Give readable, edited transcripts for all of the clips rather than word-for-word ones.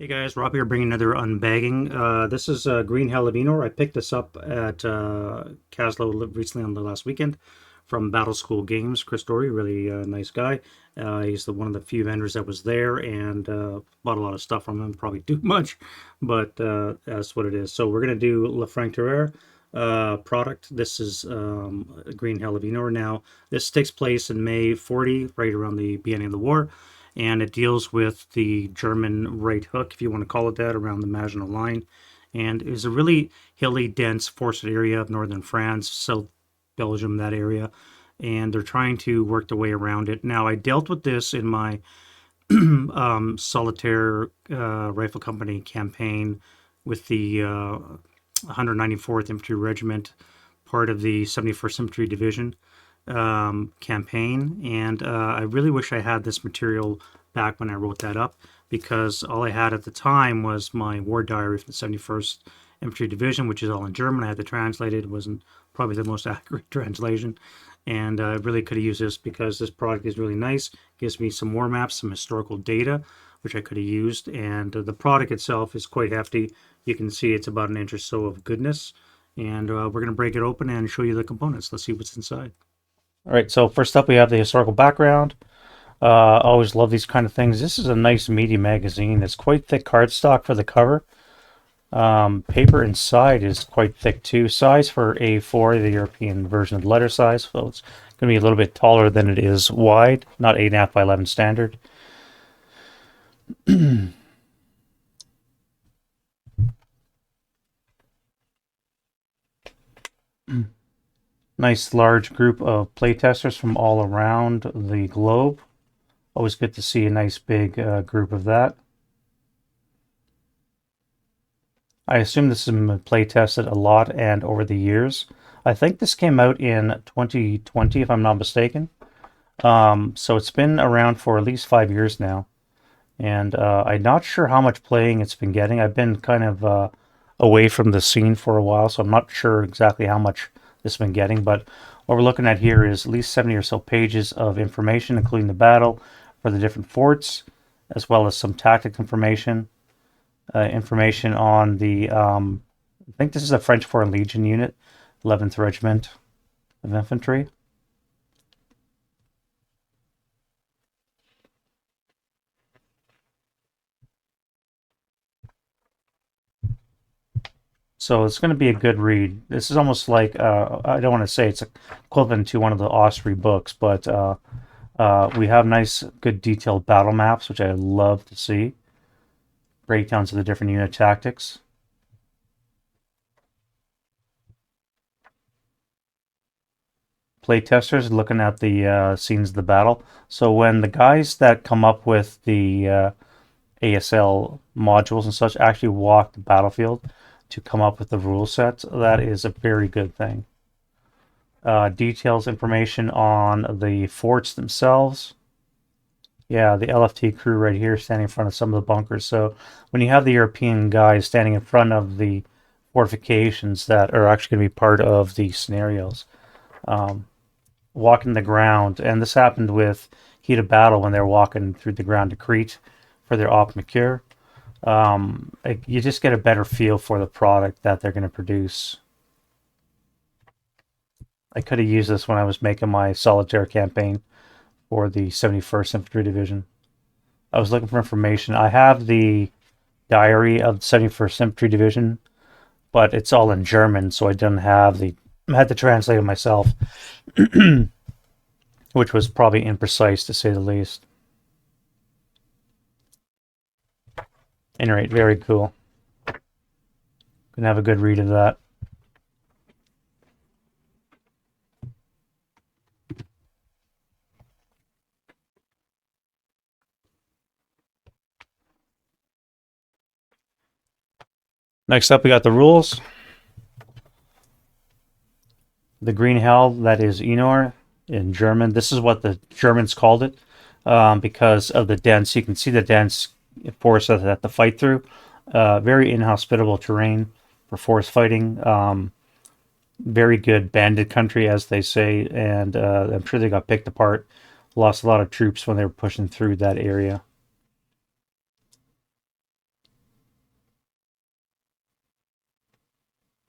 Hey guys, Rob here bringing another unbagging. This is Green Hell of Inor. I picked this up at CASLO recently on the last weekend from Battleschool Games. Chris Dory, really nice guy. He's one of the few vendors that was there and bought a lot of stuff from him. Probably too much, but that's what it is. So we're going to do Le Franc Tireur product. This is Green Hell of Inor. Now, this takes place in May 40, right around the beginning of the war, and it deals with the German right hook, if you want to call it that, around the Maginot Line. And it was a really hilly, dense, forested area of northern France, South Belgium, that area. And they're trying to work their way around it. Now, I dealt with this in my solitaire rifle company campaign with the 194th Infantry Regiment, part of the 71st Infantry Division campaign, and I really wish I had this material back when I wrote that up, because all I had at the time was my war diary from the 71st Infantry Division, which is all in German. I had to translate it. It wasn't probably the most accurate translation, and I really could have used this because this product is really nice. It gives me some war maps, some historical data, which I could have used, and the product itself is quite hefty. You can see it's about an inch or so of goodness, and we're going to break it open and show you the components. Let's see what's inside. All right, so first up we have the historical background. Always love these kind of things. This is a nice meaty magazine. It's quite thick cardstock for the cover. Paper inside is quite thick too. Size for A4, the European version of the letter size. So it's going to be a little bit taller than it is wide, not 8.5 by 11 standard. Nice large group of playtesters from all around the globe. Always good to see a nice big group of that. I assume this has been play tested a lot and over the years. I think this came out in 2020, if I'm not mistaken. So it's been around for at least 5 years now. And I'm not sure how much playing it's been getting. I've been kind of away from the scene for a while, so I'm not sure exactly how much this has been getting. But what we're looking at here is at least 70 or so pages of information, including the battle for the different forts, as well as some tactic information. Information on the, I think this is a French Foreign Legion unit, 11th Regiment of Infantry. So it's going to be a good read. This is almost like, I don't want to say it's equivalent to one of the Osprey books, but we have nice, good detailed battle maps, which I love to see. Breakdowns of the different unit tactics. Playtesters looking at the scenes of the battle. So when the guys that come up with the ASL modules and such actually walk the battlefield to come up with the rule sets, that is a very good thing. Details information on the forts themselves. Yeah, the LFT crew right here standing in front of some of the bunkers. So when you have the European guys standing in front of the fortifications that are actually going to be part of the scenarios, walking the ground, and this happened with Heat of Battle when they were walking through the ground to Crete for their op Mercure. You just get a better feel for the product that they're going to produce. I could have used this when I was making my solitaire campaign for the 71st Infantry Division. I was looking for information. I have the diary of the 71st Infantry Division, but it's all in German, so I didn't have the. I had to translate it myself, which was probably imprecise to say the least. Anyway, very cool. Gonna have a good read of that. Next up, we got the rules. The green hell, that is Inor in German. This is what the Germans called it because of the dense. You can see the dense forest that they have to fight through. Very inhospitable terrain for forest fighting. Very good bandit country, as they say, and I'm sure they got picked apart. Lost a lot of troops when they were pushing through that area.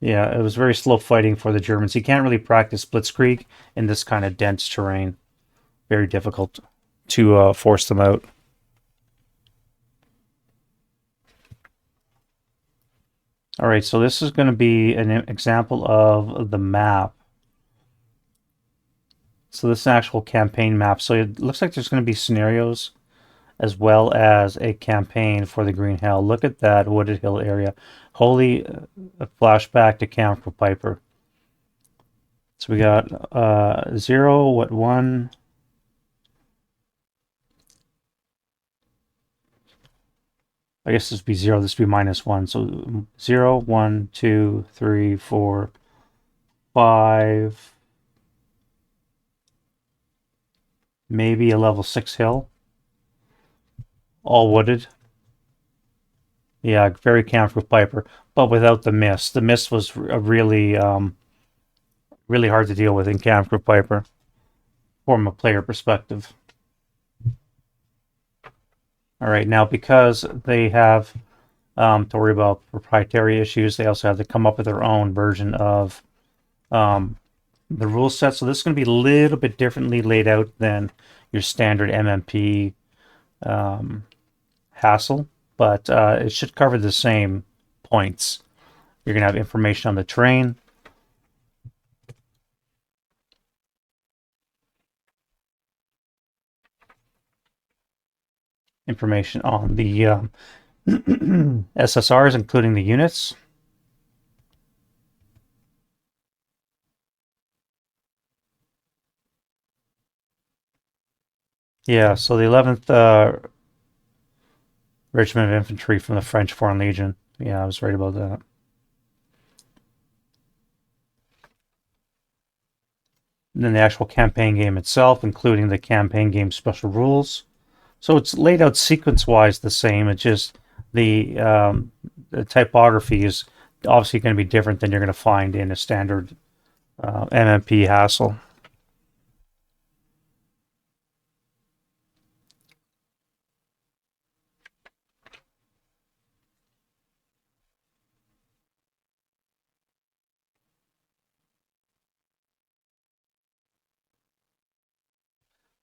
Yeah, it was very slow fighting for the Germans. You can't really practice blitzkrieg in this kind of dense terrain. Very difficult to force them out. All right, so this is going to be an example of the map. So this is an actual campaign map. So it looks like there's going to be scenarios as well as a campaign for the Green Hill. Look at that wooded hill area. Holy flashback to Camp for Piper. So we got 0, what, 1? I guess this would be 0, this would be -1. So 0, 1, 2, 3, 4, 5. Maybe a level 6 hill. All wooded. Yeah, very Camp for Piper, but without the mist. The mist was really, really hard to deal with in Camp for Piper from a player perspective. All right, now because they have to worry about proprietary issues, they also have to come up with their own version of the rule set. So this is going to be a little bit differently laid out than your standard MMP hassle, but it should cover the same points. You're going to have information on the terrain, information on the SSRs, including the units. Yeah, so the 11th Regiment of Infantry from the French Foreign Legion. Yeah, I was right about that. And then the actual campaign game itself, including the campaign game special rules. So it's laid out sequence-wise the same. It's just the typography is obviously going to be different than you're going to find in a standard MMP hassle.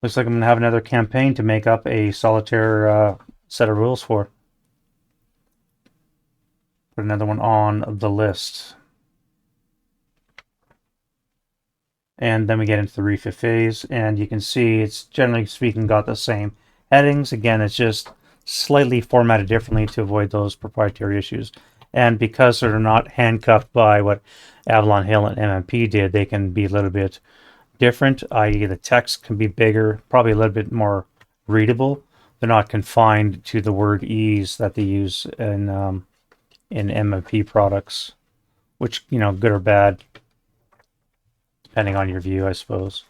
Looks like I'm going to have another campaign to make up a solitaire set of rules for. Put another one on the list. And then we get into the refit phase, and you can see it's generally speaking got the same headings. Again, it's just slightly formatted differently to avoid those proprietary issues. And because they're not handcuffed by what Avalon Hill and MMP did, they can be a little bit different, i.e. the text can be bigger, probably a little bit more readable. They're not confined to the word ease that they use in MMP products, which, you know, good or bad, depending on your view, I suppose.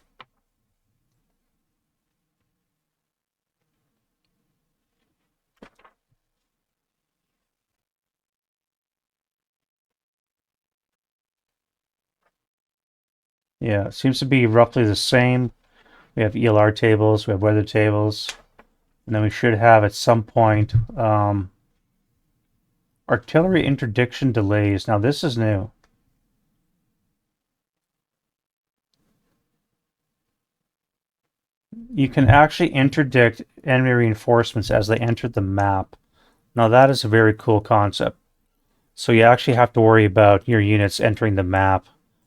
Yeah, it seems to be roughly the same. We have ELR tables, we have weather tables, and then we should have at some point artillery interdiction delays. Now this is new. You can actually interdict enemy reinforcements as they enter the map. Now that is a very cool concept. So you actually have to worry about your units entering the map,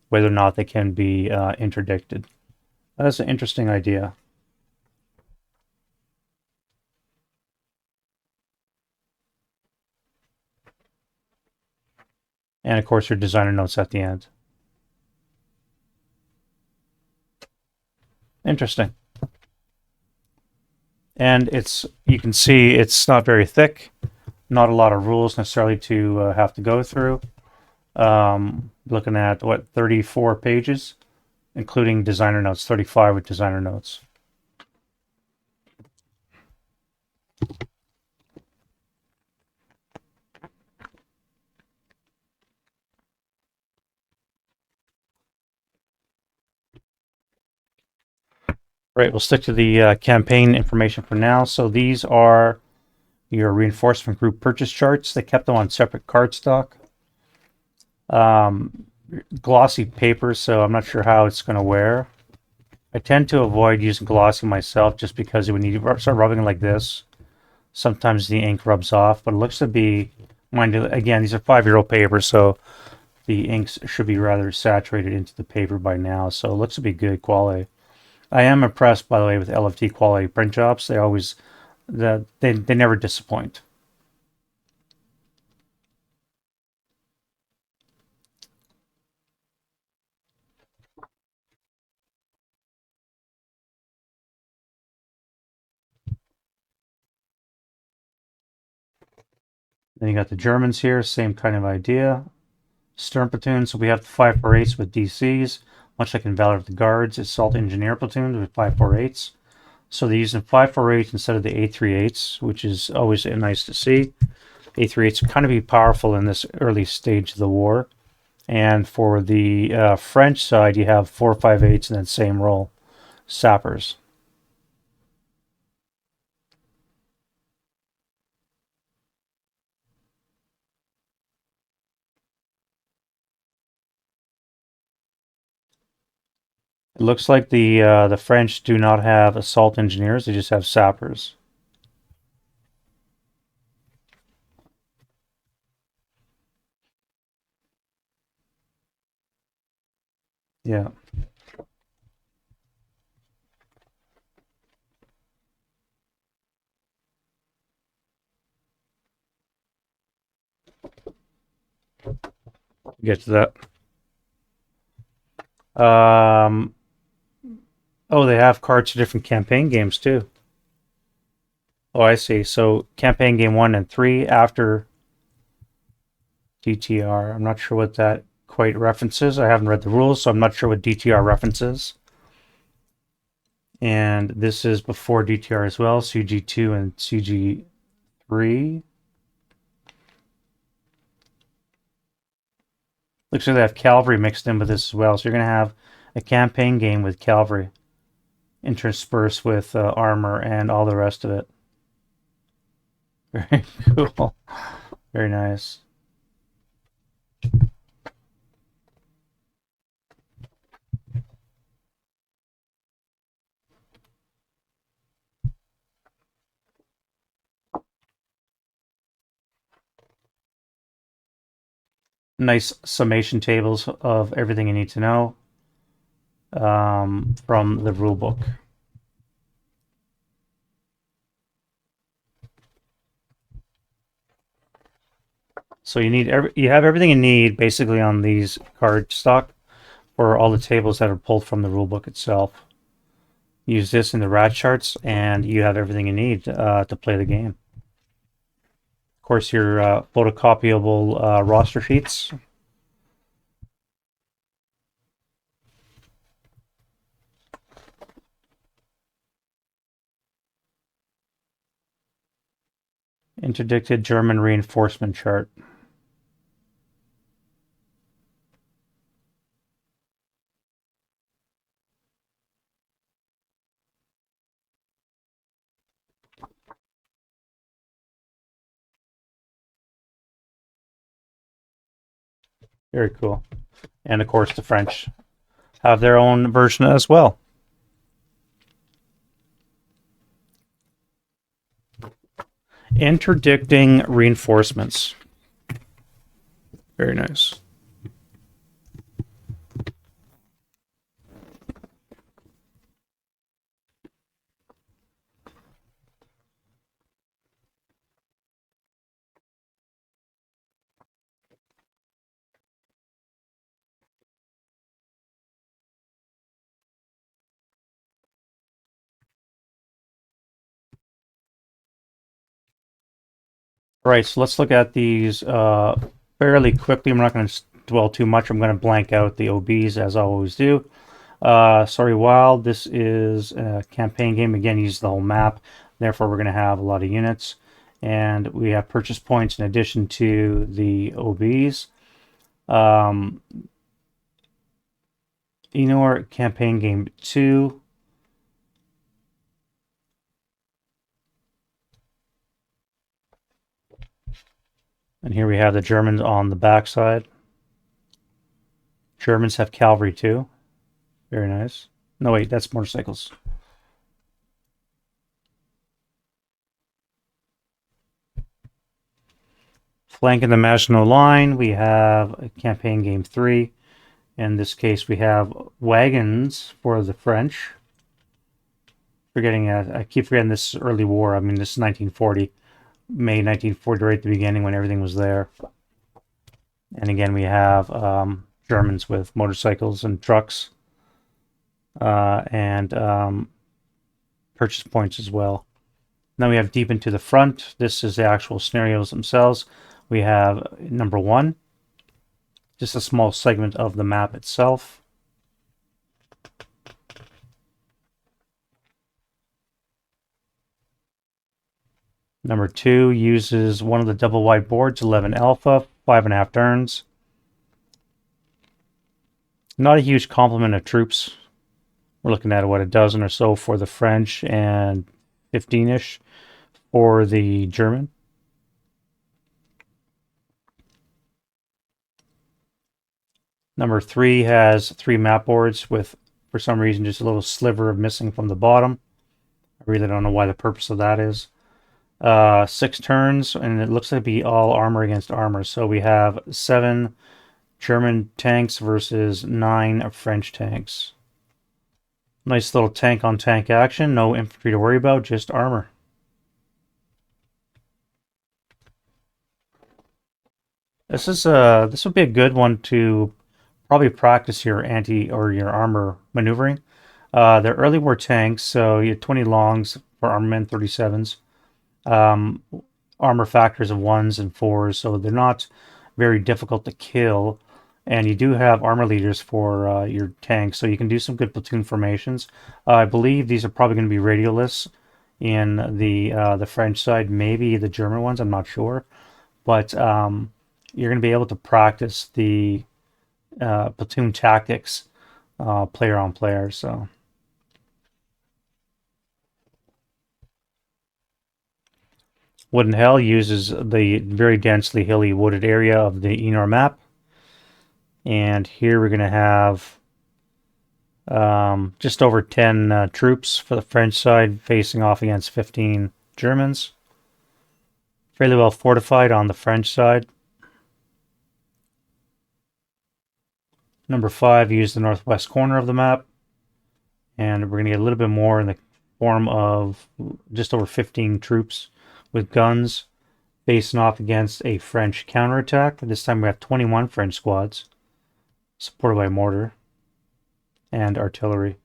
whether or not they can be interdicted. That's an interesting idea. And of course your designer notes at the end. Interesting. And it's, you can see it's not very thick, not a lot of rules necessarily to have to go through. Looking at what, 34 pages, including designer notes, 35 with designer notes. Right, we'll stick to the campaign information for now. So these are your reinforcement group purchase charts. They kept them on separate cardstock. Um, Glossy paper, so I'm not sure how it's going to wear. I tend to avoid using glossy myself just because when you start rubbing like this, sometimes the ink rubs off, but it looks to be, mind you, again, these are 5-year-old papers, so the inks should be rather saturated into the paper by now, so it looks to be good quality. I am impressed, by the way, with LFT quality print jobs. They always, they never disappoint. Then you got the Germans here, same kind of idea. Stern platoon, so we have the 548s with DCs, much like in Valor of the Guards, assault engineer platoons with 548s. So they're using 548s instead of the 838s, which is always nice to see. 838s kind of be powerful in this early stage of the war. And for the French side, you have 458s in that same role, sappers. It looks like the French do not have assault engineers; they just have sappers. Yeah, get to that. Oh, they have cards for different campaign games too. Oh, I see. So campaign game 1 and 3 after DTR. I'm not sure what that quite references. I haven't read the rules, so I'm not sure what DTR references. And this is before DTR as well, CG2 and CG3. Looks like they have cavalry mixed in with this as well. So you're going to have a campaign game with cavalry interspersed with armor and all the rest of it. Very cool. Very nice. Nice summation tables of everything you need to know from the rule book. So you have everything you need basically on these card stock for all the tables that are pulled from the rulebook itself. Use this in the rat charts, and you have everything you need to play the game. Of course, your photocopyable roster sheets. Interdicted German reinforcement chart. Very cool. And of course, the French have their own version as well. Interdicting reinforcements. Very nice. Right, so let's look at these fairly quickly. I'm not going to dwell too much. I'm going to blank out the OBs as I always do. Sorry, Wild. This is a campaign game. Again, use the whole map. Therefore, we're going to have a lot of units. And we have purchase points in addition to the OBs. Inor campaign game 2. And here we have the Germans on the backside. Germans have cavalry too. Very nice. No, wait, that's motorcycles. Flanking the Maginot Line, we have campaign game 3. In this case, we have wagons for the French. I keep forgetting this is early war. I mean, this is 1940, May 1940, right at the beginning when everything was there. And again, we have Germans with motorcycles and trucks and purchase points as well. Then we have deep into the front. This is the actual scenarios themselves. We have number 1, just a small segment of the map itself. Number 2 uses one of the double wide boards, 11 alpha, 5.5 turns. Not a huge complement of troops. We're looking at what, a dozen or so for the French and 15-ish for the German. Number 3 has 3 map boards with, for some reason, just a little sliver of missing from the bottom. I really don't know why the purpose of that is. 6 turns, and it looks like to be all armor against armor. So we have 7 German tanks versus 9 French tanks. Nice little tank on tank action. No infantry to worry about, just armor. This would be a good one to probably practice your anti or your armor maneuvering. They're early war tanks, so you have 20 longs for armament, 37s. Armor factors of 1s and 4s, so they're not very difficult to kill. And you do have armor leaders for your tanks, so you can do some good platoon formations. I believe these are probably going to be radioless in the French side, maybe the German ones, I'm not sure. But you're going to be able to practice the platoon tactics player on player. So Wooden Hell uses the very densely hilly wooded area of the Inor map. And here we're going to have just over 10 troops for the French side facing off against 15 Germans. Fairly well fortified on the French side. Number 5 used the northwest corner of the map. And we're going to get a little bit more in the form of just over 15 troops with guns facing off against a French counterattack. This time we have 21 French squads supported by mortar and artillery.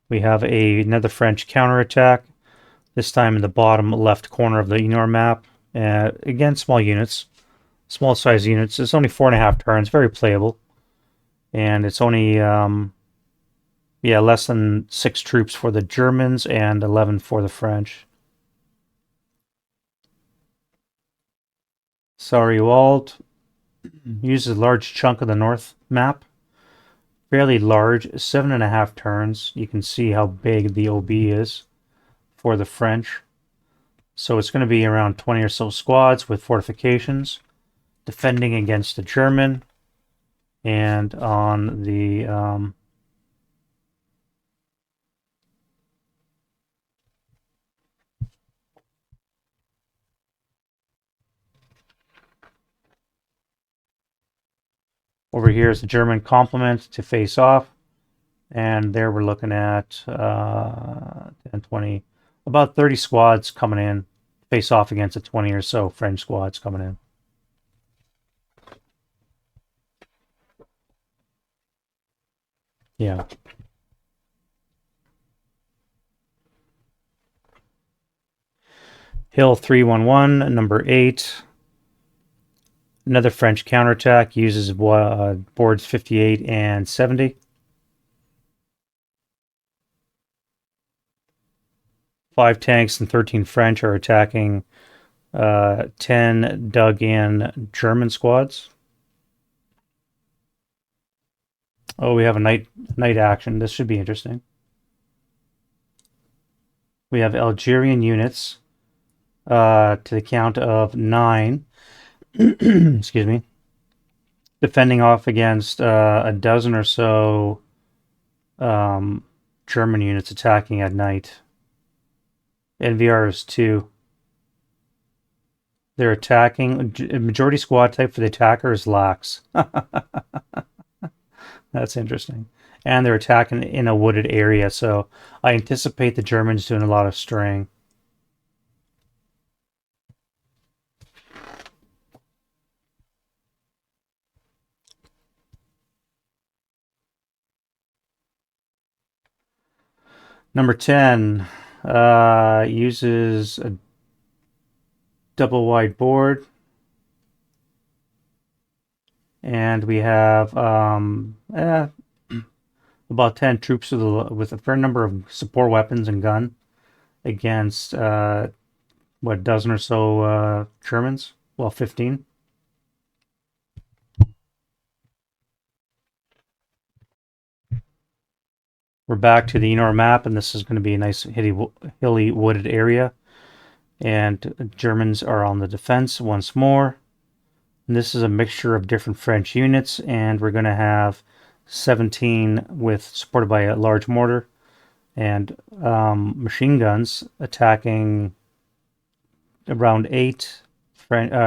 We have another French counterattack, this time in the bottom left corner of the Inor map. Again, small units, small size units. It's only 4.5 turns, very playable. And it's only less than 6 troops for the Germans and 11 for the French. Sarrewald uses a large chunk of the north map. Fairly large, 7.5 turns. You can see how big the OB is for the French. So it's going to be around 20 or so squads with fortifications, defending against the German. And on the over here is the German complement to face off. And there we're looking at 10, 20, about 30 squads coming in, face off against the 20 or so French squads coming in. Yeah. Hill 311, number 8. Another French counterattack uses boards 58 and 70. 5 tanks and 13 French are attacking 10 dug-in German squads. Oh, we have a night action. This should be interesting. We have Algerian units to the count of 9. Excuse me. Defending off against a dozen or so um, German units attacking at night. NVR is 2. They're attacking. Majority squad type for the attacker is lax. That's interesting. And they're attacking in a wooded area, so I anticipate the Germans doing a lot of straying. Number 10 uses a double wide board. And we have about 10 troops with a fair number of support weapons and gun against, what, a dozen or so Germans? Well, 15. We're back to the Inor map, and this is going to be a nice hilly wooded area. And Germans are on the defense once more. And this is a mixture of different French units, and we're going to have 17 supported by a large mortar and machine guns attacking around 8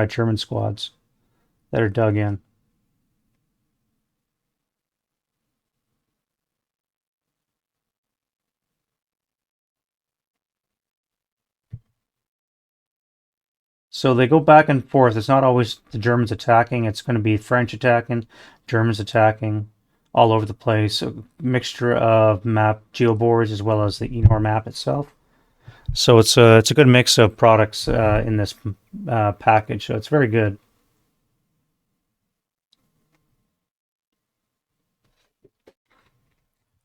German squads that are dug in. So they go back and forth. It's not always the Germans attacking. It's going to be French attacking, Germans attacking, all over the place. A mixture of map geoboards as well as the Inor map itself. So it's a good mix of products in this package. So it's very good.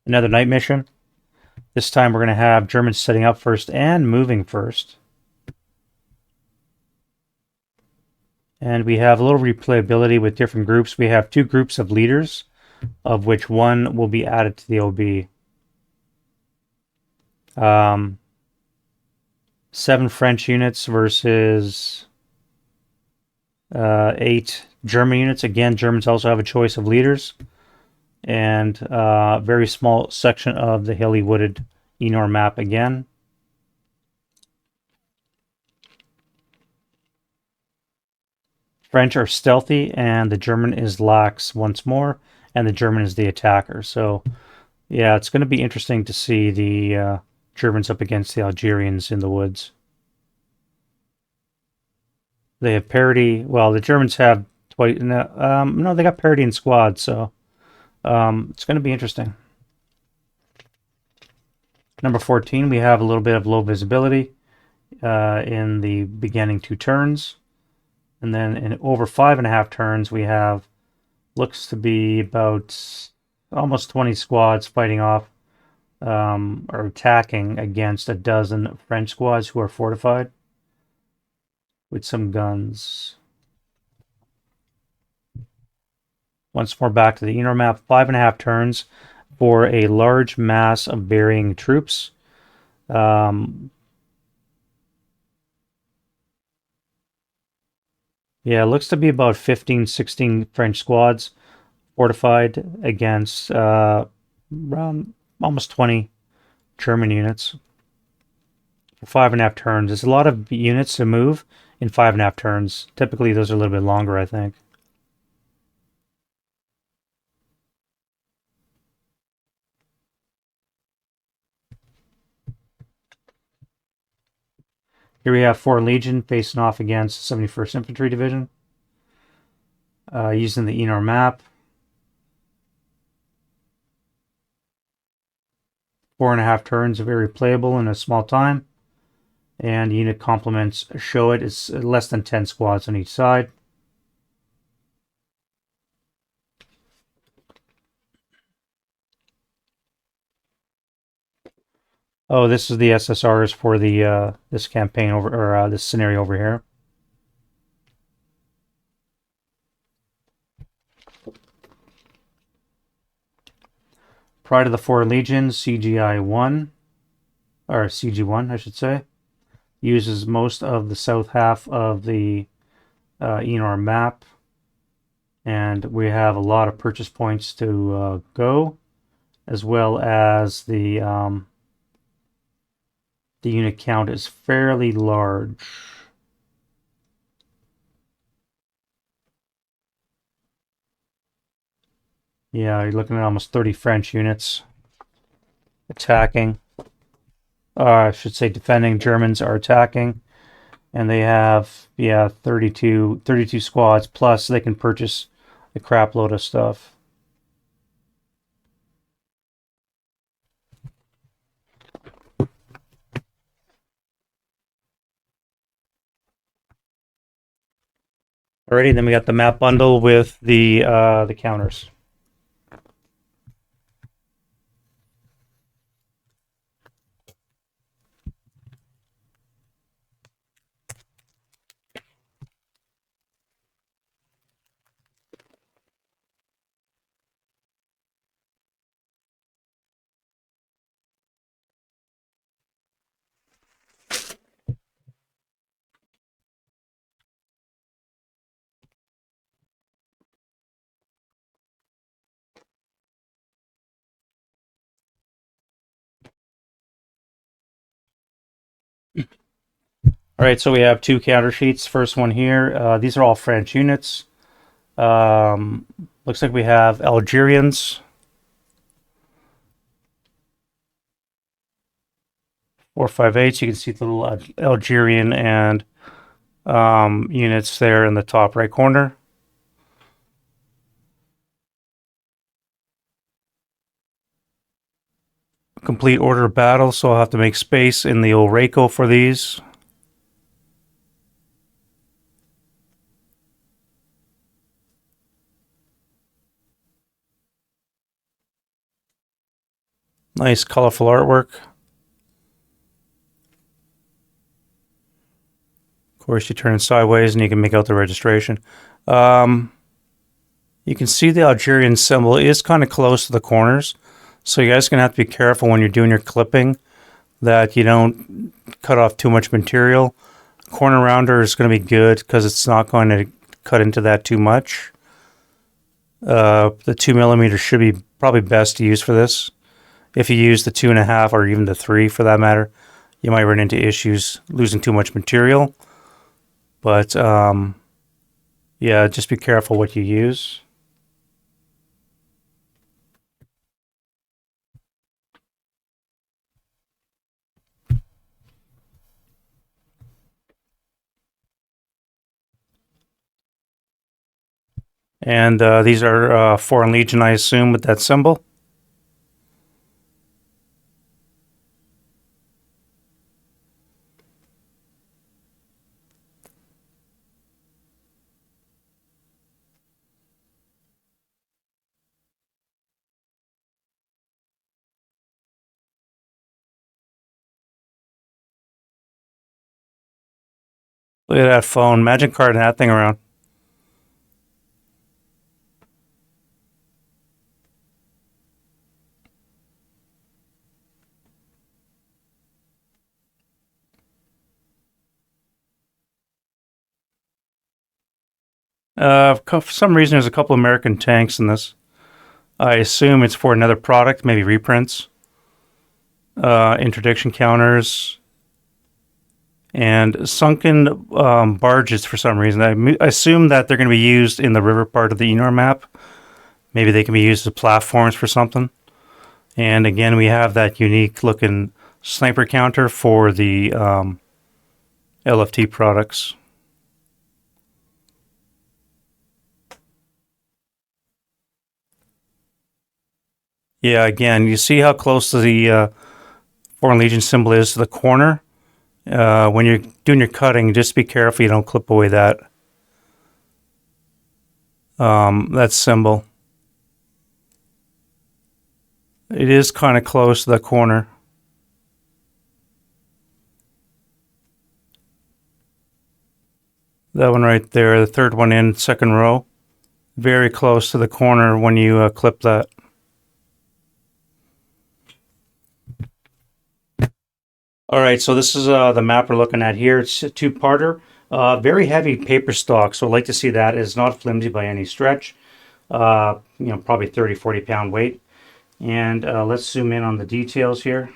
Another night mission. This time we're going to have Germans setting up first and moving first. And we have a little replayability with different groups. We have 2 groups of leaders, of which one will be added to the OB. 7 French units versus 8 German units. Again, Germans also have a choice of leaders. And a very small section of the hilly wooded Inor map again. French are stealthy, and the German is lax once more, and the German is the attacker. So, yeah, it's going to be interesting to see the Germans up against the Algerians in the woods. They have parity. Well, the Germans have twice. No, they got parity in squads, so it's going to be interesting. Number 14, we have a little bit of low visibility in the beginning 2 turns. And then in over 5.5 turns, we have, looks to be about almost 20 squads fighting off or attacking against a dozen French squads who are fortified with some guns. Once more back to the Inor map, 5.5 turns for a large mass of varying troops. Yeah, it looks to be about 15, 16 French squads fortified against around almost 20 German units for 5.5 turns. There's a lot of units to move in 5.5 turns. Typically, those are a little bit longer, I think. Here we have 4 Legion facing off against 71st Infantry Division using the Inor map. 4.5 turns are very playable in a small time. And unit complements show it. It's less than 10 squads on each side. Oh, this is the SSRs for the this campaign or this scenario over here. Pride of the 4 Legions, CGI 1, or CG1, I should say. uses most of the south half of the Inor map, and we have a lot of purchase points to go, as well as the unit count is fairly large. Yeah, you're looking at almost 30 French units attacking. I should say defending. Germans are attacking. And they have, yeah, 32 squads, plus they can purchase a crap load of stuff. Alrighty, then we got the map bundle with the counters. All right, so we have two counter sheets. First one here. These are all French units. Looks like we have Algerians. 458. You can see the little Algerian and units there in the top right corner. Complete order of battle, so I'll have to make space in the old Reiko for these. Nice colorful artwork. Of course, you turn it sideways and you can make out the registration. You can see the Algerian symbol is kind of close to the corners, so you guys are going to have to be careful when you're doing your clipping that you don't cut off too much material. Corner rounder is going to be good because it's not going to cut into that too much. The 2mm should be probably best to use for this. If you use the 2.5 or even the 3 for that matter, you might run into issues losing too much material. But yeah, just be careful what you use. And these are Foreign Legion, I assume, with that symbol. Look at that phone. Imagine carting that thing around. For some reason, there's a couple American tanks in this. I assume it's for another product, maybe reprints. Interdiction counters. And sunken barges for some reason. I assume that they're going to be used in the river part of the Inor map. Maybe they can be used as platforms for something. And again, we have that unique looking sniper counter for the LFT products. Yeah, again, you see how close the Foreign Legion symbol is to the corner? When you're doing your cutting, just be careful you don't clip away that symbol. It is kind of close to the corner. That one right there, the third one in, second row. Very close to the corner when you clip that. All right, so this is the map we're looking at here. It's a two-parter. Very heavy paper stock, so I'd like to see that. It's not flimsy by any stretch. Probably 30, 40-pound weight. And let's zoom in on the details here.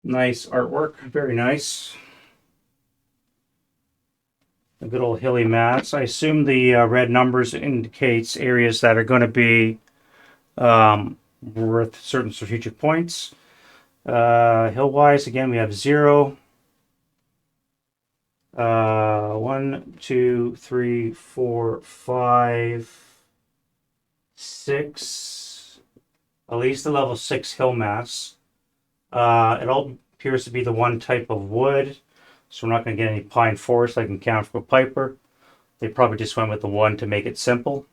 Nice artwork, very nice. A good old hilly mats. I assume the red numbers indicates areas that are going to be worth certain strategic points. Hill-wise, again, we have 0, 1, 2, 3, 4, 5, 6. At least the level 6 hill mass. It all appears to be the one type of wood, so we're not going to get any pine forest like in Camphor Piper. They probably just went with the one to make it simple.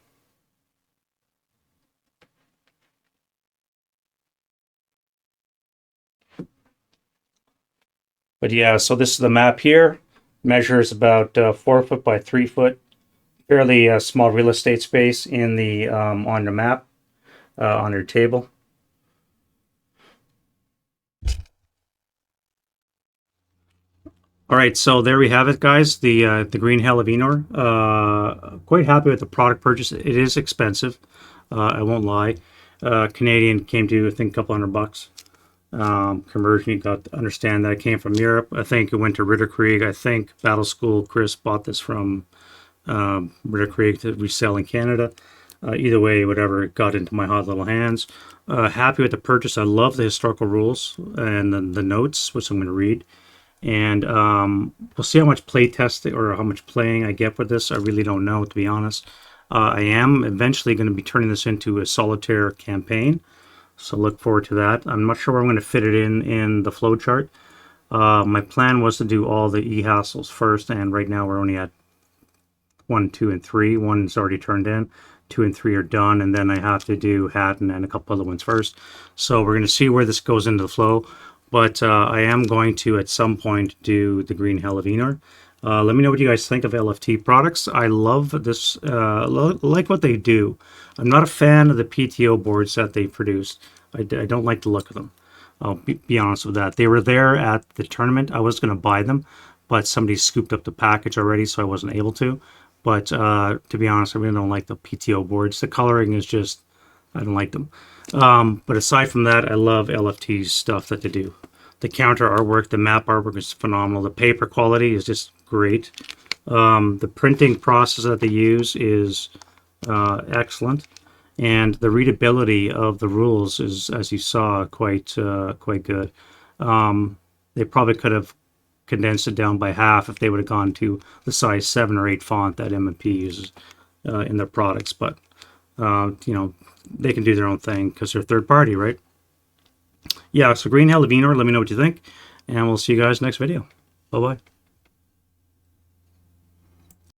But yeah, so this is the map here. Measures about 4 foot by 3 foot. Fairly small real estate space in the on the map on your table. All right, so there we have it, guys. The Green Hell of Inor. Quite happy with the product purchase. It is expensive. I won't lie. Canadian came to, I think, a couple $100. Conversion, you got to understand that it came from Europe. I think it went to Ritterkrieg. I think Battleschool Chris bought this from Ritterkrieg to resell in Canada. Either way, whatever, it got into my hot little hands. Happy with the purchase. I love the historical rules and the notes, which I'm going to read. And we'll see how much play testing or how much playing I get with this. I really don't know, to be honest. I am eventually going to be turning this into a solitaire campaign, so look forward to that. I'm not sure where I'm going to fit it in the flowchart. My plan was to do all the e-hassles first, and right now we're only at 1, 2, and 3. 1's already turned in. 2 and 3 are done, and then I have to do Hatton and a couple other ones first. So we're going to see where this goes into the flow. But I am going to, at some point, do the Green Hell of Inor. Let me know what you guys think of LFT products. I love this, like what they do. I'm not a fan of the PTO boards that they produced. I don't like the look of them. I'll be honest with that. They were there at the tournament. I was going to buy them, but somebody scooped up the package already, so I wasn't able to. But to be honest, I really don't like the PTO boards. The coloring is just, I don't like them. But aside from that, I love LFT's stuff that they do. The counter artwork, the map artwork is phenomenal. The paper quality is just great. The printing process that they use is excellent. And the readability of the rules is, as you saw, quite good. They probably could have condensed it down by half if they would have gone to the size 7 or 8 font that M&P uses in their products. But, they can do their own thing because they're third party, right? Yeah, so Green Hell of Inor, let me know what you think, and we'll see you guys next video. Bye-bye.